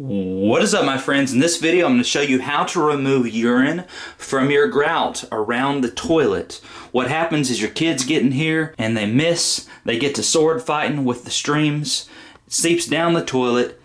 What is up, my friends? In this video I'm going to show you how to remove urine from your grout around the toilet. What happens is your kids get in here and they miss, they get to sword fighting with the streams, it seeps down the toilet,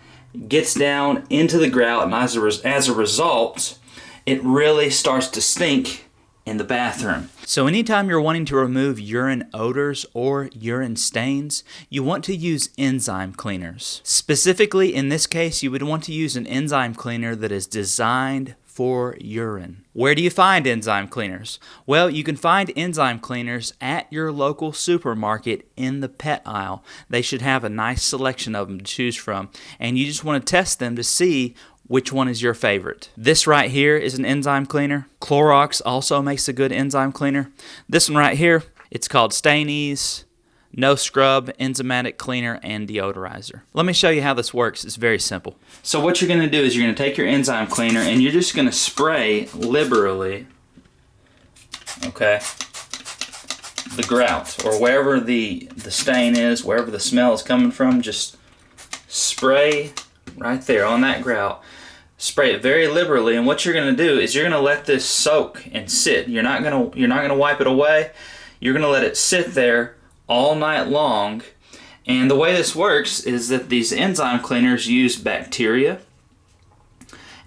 gets down into the grout, and as a result it really starts to stink in the bathroom. So anytime you're wanting to remove urine odors or urine stains, you want to use enzyme cleaners. Specifically, in this case, you would want to use an enzyme cleaner that is designed for urine. Where do you find enzyme cleaners? Well, you can find enzyme cleaners at your local supermarket in the pet aisle. They should have a nice selection of them to choose from, and you just want to test them to see which one is your favorite. This right here is an enzyme cleaner. Clorox also makes a good enzyme cleaner. This one right here, it's called Stain Ease, No Scrub, Enzymatic Cleaner, and Deodorizer. Let me show you how this works. It's very simple. So what you're going to do is you're going to take your enzyme cleaner and you're just going to spray liberally, okay, the grout, or wherever the stain is, wherever the smell is coming from, just spray right there on that grout. Spray it very liberally, and what you're going to do is you're going to let this soak and sit. You're not going to wipe it away. You're going to let it sit there all night long. And the way this works is that these enzyme cleaners use bacteria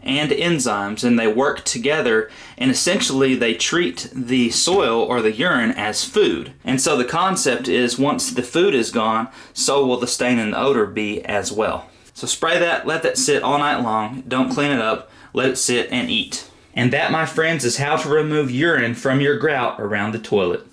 and enzymes, and they work together, and essentially they treat the soil or the urine as food. And so the concept is once the food is gone, so will the stain and the odor be as well. So spray that, let that sit all night long, don't clean it up, let it sit and eat. And that, my friends, is how to remove urine from your grout around the toilet.